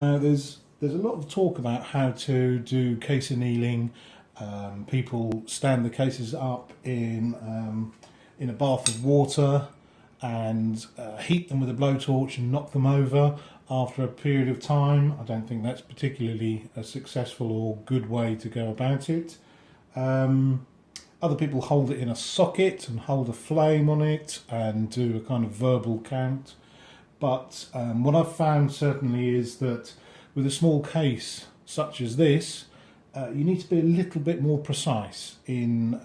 There's a lot of talk about how to do case annealing. People stand the cases up in a bath of water and heat them with a blowtorch and knock them over after a period of time. I don't think that's particularly a successful or good way to go about it. Other people hold it in a socket and hold a flame on it and do a kind of verbal count. But what I've found certainly is that with a small case such as this, you need to be a little bit more precise in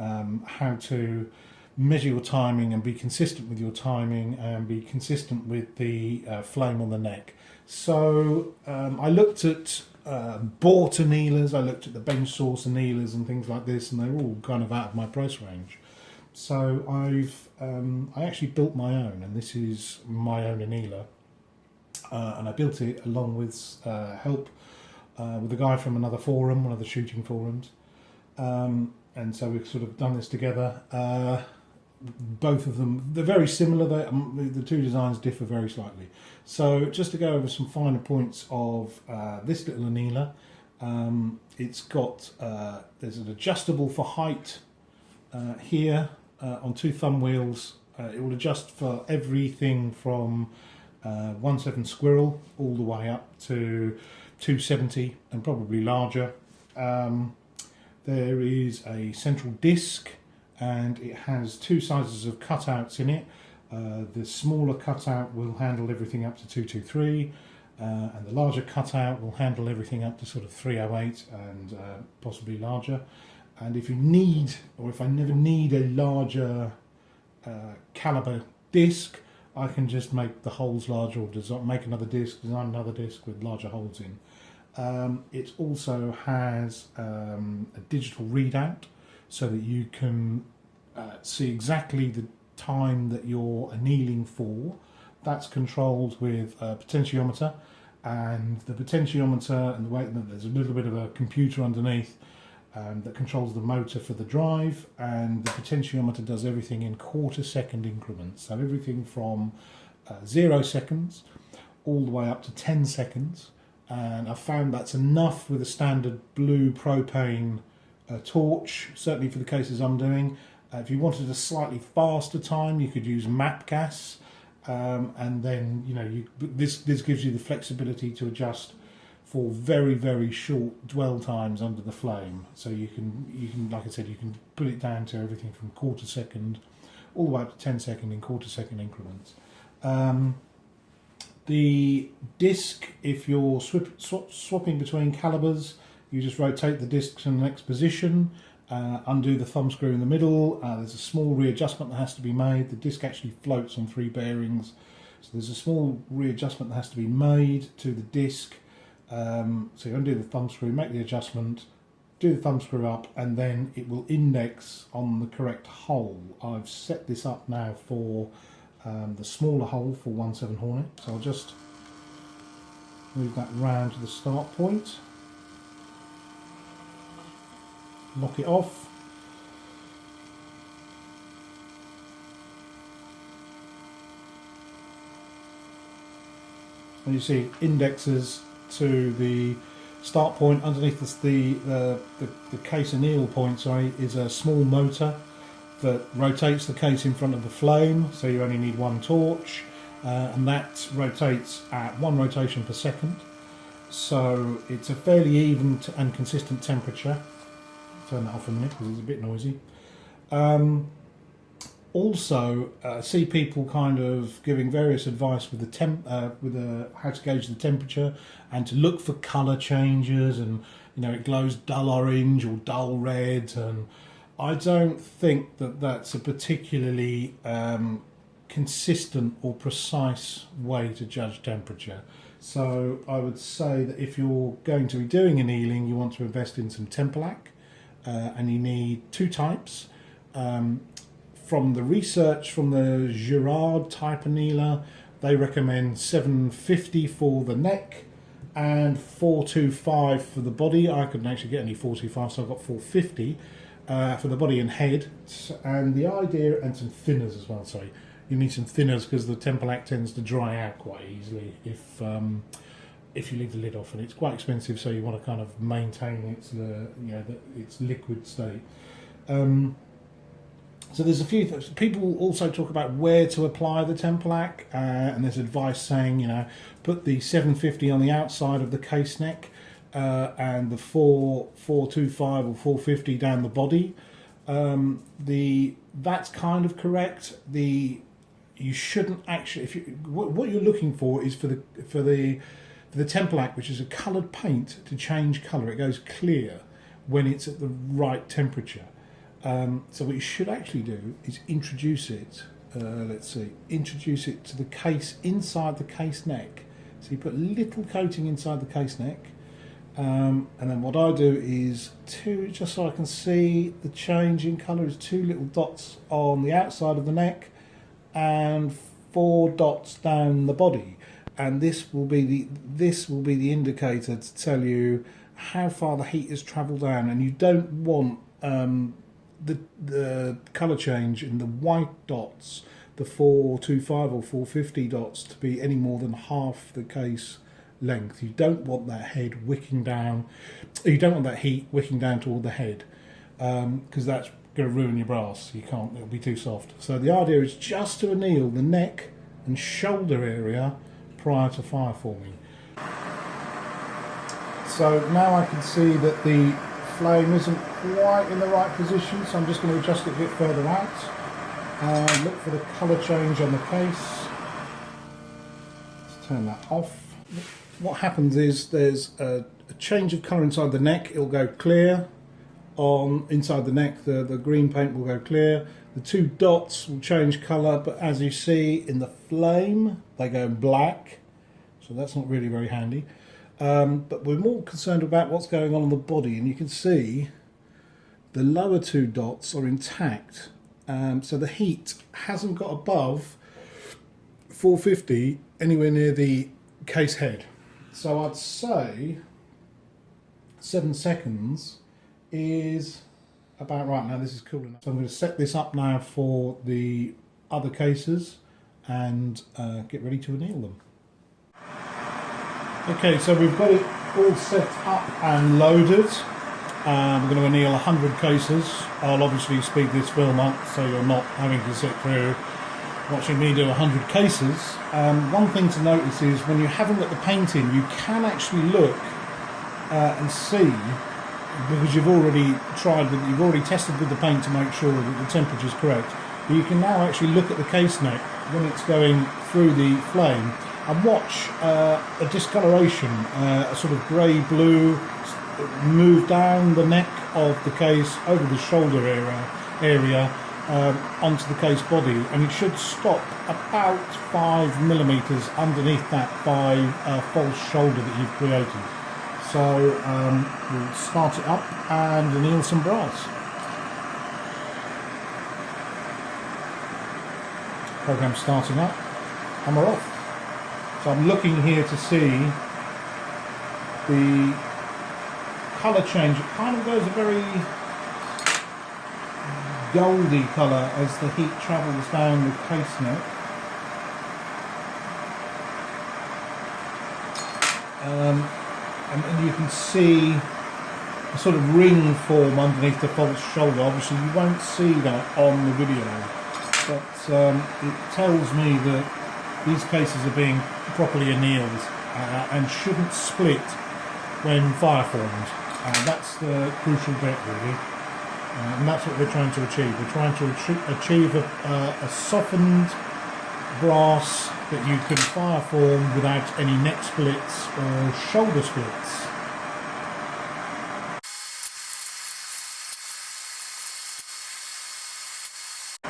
how to measure your timing and be consistent with your timing and be consistent with the flame on the neck. So I looked at bought annealers, I looked at the bench source annealers and things like this, and they're all kind of out of my price range. So I actually built my own, and this is my own annealer, and I built it along with help with a guy from another forum, one of the shooting forums, and so we've sort of done this together. Both of them, they're very similar. The two designs differ very slightly. So just to go over some finer points of this little annealer, it's got there's an adjustable for height here. On two thumb wheels, it will adjust for everything from 1/7 squirrel all the way up to 270 and probably larger. There is a central disc, and it has two sizes of cutouts in it. The smaller cutout will handle everything up to 223, and the larger cutout will handle everything up to sort of 308 and possibly larger. And if you need, or if I never need a larger caliber disc, I can just make the holes larger, or make another disc, design another disc with larger holes in. It also has a digital readout so that you can see exactly the time that you're annealing for. That's controlled with a potentiometer, and the potentiometer and the way that there's a little bit of a computer underneath that controls the motor for the drive, and the potentiometer does everything in quarter-second increments. So everything from 0 seconds all the way up to 10 seconds. And I found that's enough with a standard blue propane torch, certainly for the cases I'm doing. If you wanted a slightly faster time, you could use map gas, and then this gives you the flexibility to adjust for very, very short dwell times under the flame. So you can, like I said, you can put it down to everything from quarter second all the way up to 10 second in quarter-second increments. The disc, if you're swapping between calibers, you just rotate the disc to the next position, undo the thumb screw in the middle. There's a small readjustment that has to be made. The disc actually floats on 3 bearings, so there's a small readjustment that has to be made to the disc. So you undo the thumb screw, make the adjustment, do the thumb screw up, and then it will index on the correct hole. I've set this up now for the smaller hole for 1/7 Hornet, so I'll just move that round to the start point, lock it off, and you see indexes to the start point. Underneath the case anneal point, sorry, is a small motor that rotates the case in front of the flame, so you only need one torch, and that rotates at 1 rotation per second, so it's a fairly even and consistent temperature. Turn that off a minute because it's a bit noisy. Also, see people kind of giving various advice with how to gauge the temperature and to look for colour changes, and it glows dull orange or dull red, and I don't think that that's a particularly consistent or precise way to judge temperature. So I would say that if you're going to be doing annealing, you want to invest in some Tempolac, and you need 2 types. From the research from the Girard type annealer, they recommend 750 for the neck and 425 for the body. I couldn't actually get any 425, so I got 450 for the body and head. And the idea, and some thinners as well, sorry. You need some thinners because the Tempolac tends to dry out quite easily if if you leave the lid off, and it's quite expensive, so you want to kind of maintain its its liquid state. So there's a few things. People also talk about where to apply the Templac, and there's advice saying, put the 750 on the outside of the case neck, and the 425 or 450 down the body. That's kind of correct. You shouldn't actually. What you're looking for is for the Templac, which is a coloured paint, to change colour. It goes clear when it's at the right temperature. So what you should actually do is introduce it. Introduce it to the case inside the case neck. So you put a little coating inside the case neck, and then what I do is just so I can see the change in colour, is 2 little dots on the outside of the neck and 4 dots down the body, and this will be the indicator to tell you how far the heat has travelled down. And you don't want the colour change in the white dots, the 425 or 450 dots, to be any more than half the case length. You don't want that head wicking down. You don't want that heat wicking down toward the head, because that's going to ruin your brass. You can't. It'll be too soft. So the idea is just to anneal the neck and shoulder area prior to fire forming. So now I can see that the flame isn't quite in the right position, so I'm just going to adjust it a bit further out and look for the colour change on the case. Let's turn that off. What happens is there's a change of colour inside the neck. It'll go clear on inside the neck. The green paint will go clear. The 2 dots will change colour, but as you see in the flame, they go black, so that's not really very handy. But we're more concerned about what's going on the body, and you can see the lower 2 dots are intact, so the heat hasn't got above 450 anywhere near the case head. So I'd say 7 seconds is about right. Now this is cool enough. So I'm going to set this up now for the other cases and get ready to anneal them. Okay, so we've got it all set up and loaded. We're going to anneal 100 cases. I'll obviously speed this film up so you're not having to sit through watching me do 100 cases. One thing to notice is when you haven't got the paint in, you can actually look and see, because you've already tested with the paint to make sure that the temperature is correct. But you can now actually look at the case neck when it's going through the flame and watch a discoloration, a sort of grey-blue, move down the neck of the case over the shoulder area onto the case body, and it should stop about 5mm underneath that by a false shoulder that you've created. So we'll start it up and anneal some brass. Program's starting up and we're off. So I'm looking here to see the colour change. It kind of goes a very goldy colour as the heat travels down the case neck. And you can see a sort of ring form underneath the false shoulder. Obviously you won't see that on the video, but it tells me that these cases are being properly annealed and shouldn't split when fire formed. That's the crucial bit really, and that's what we're trying to achieve. We're trying to achieve a softened brass that you can fire form without any neck splits or shoulder splits.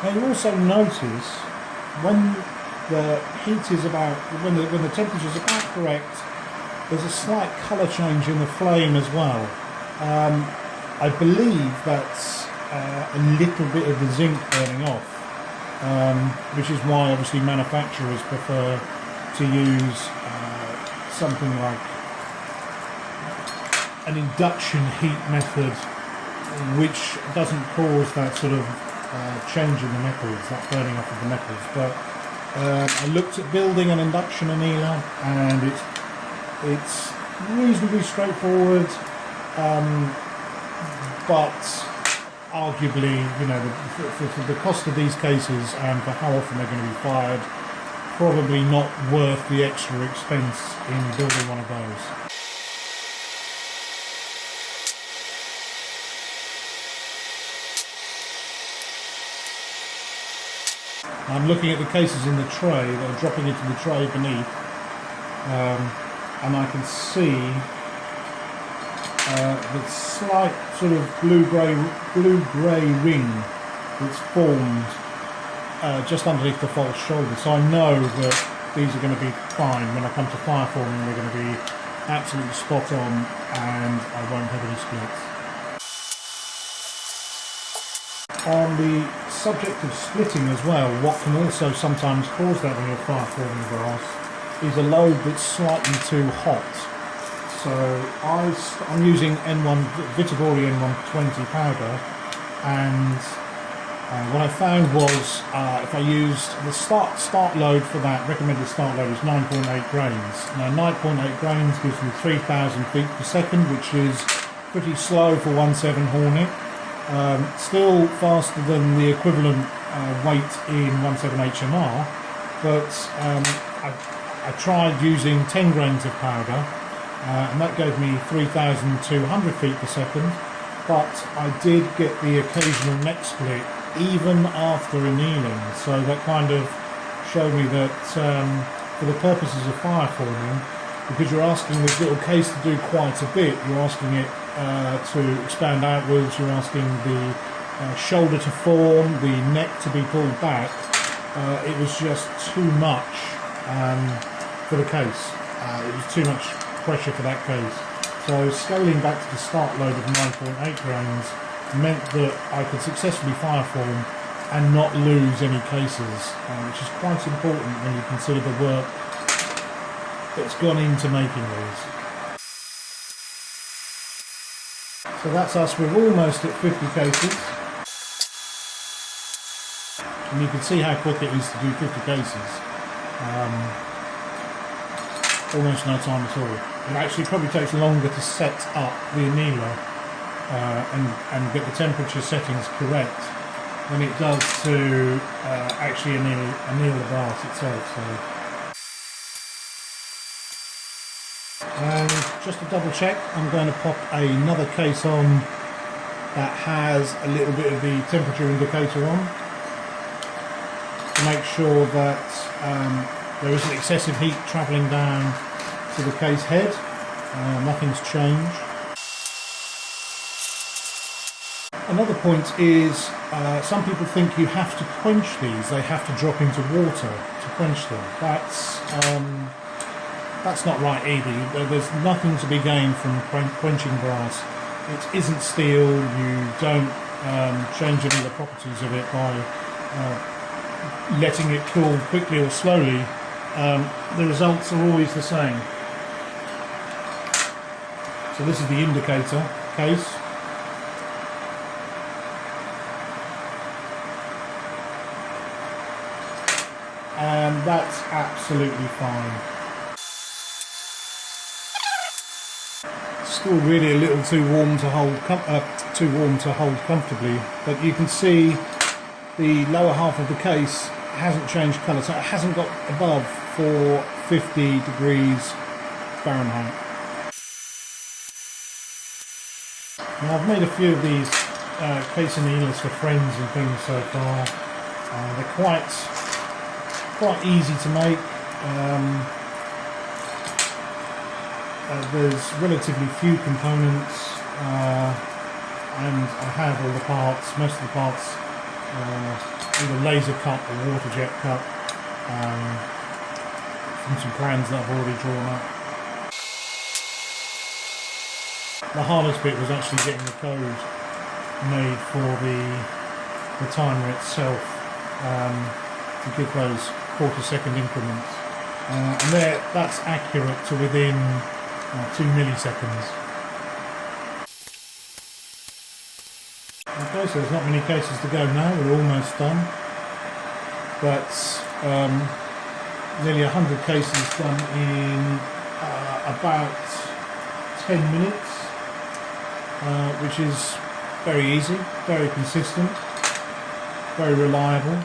Now you also notice when the heat is about, when the temperature is about correct, there's a slight colour change in the flame as well. I believe that's a little bit of the zinc burning off, which is why obviously manufacturers prefer to use something like an induction heat method, which doesn't cause that sort of change in the metals, that burning off of the metals. But I looked at building an induction annealer, and it's It's reasonably straightforward, but arguably, you know, for the cost of these cases and for how often they're going to be fired, probably not worth the extra expense in building one of those. I'm looking at the cases in the tray that are dropping into the tray beneath, and I can see the slight sort of blue-grey ring that's formed just underneath the false shoulder. So I know that these are going to be fine. When I come to fire forming, they're going to be absolutely spot on, and I won't have any splits. On the subject of splitting as well, what can also sometimes cause that when you're fire forming brass is a load that's slightly too hot. So I'm using Vitibori N120 powder, and what I found was if I used the start load for that, recommended start load is 9.8 grains. Now 9.8 grains gives me 3,000 feet per second, which is pretty slow for 1.7 Hornet. Still faster than the equivalent weight in 1.7 HMR, but I tried using 10 grains of powder, and that gave me 3,200 feet per second, but I did get the occasional neck split even after annealing, so that kind of showed me that for the purposes of fire forming, because you're asking this little case to do quite a bit, you're asking it to expand outwards, you're asking the shoulder to form, the neck to be pulled back, it was just too much for the case. It was too much pressure for that case. So scaling back to the start load of 9.8 grains meant that I could successfully fire form and not lose any cases, which is quite important when you consider the work that's gone into making these. So that's us, we're almost at 50 cases. And you can see how quick it is to do 50 cases. Almost no time at all. It actually probably takes longer to set up the annealer and get the temperature settings correct than it does to actually anneal the brass itself. And just to double check, I'm going to pop another case on that has a little bit of the temperature indicator on to make sure that there isn't excessive heat travelling down to the case head. Nothing's changed. Another point is some people think you have to quench these, they have to drop into water to quench them. That's not right either. There's nothing to be gained from quenching brass. It isn't steel, you don't change any of the properties of it by letting it cool quickly or slowly. The results are always the same. So this is the indicator case. And that's absolutely fine. Still really a little too warm to hold comfortably, but you can see the lower half of the case hasn't changed colour, so it hasn't got above 450 degrees Fahrenheit. Now I've made a few of these case annealers for friends and things so far. They're quite easy to make. There's relatively few components, and I have all the parts, most of the parts, either laser cut or water jet cut, from some plans that I've already drawn up. The hardest bit was actually getting the code made for the timer itself, to give those quarter-second increments, and that's accurate to within 2 milliseconds. Okay, so there's not many cases to go now, we're almost done, but nearly 100 cases done in about 10 minutes, which is very easy, very consistent, very reliable.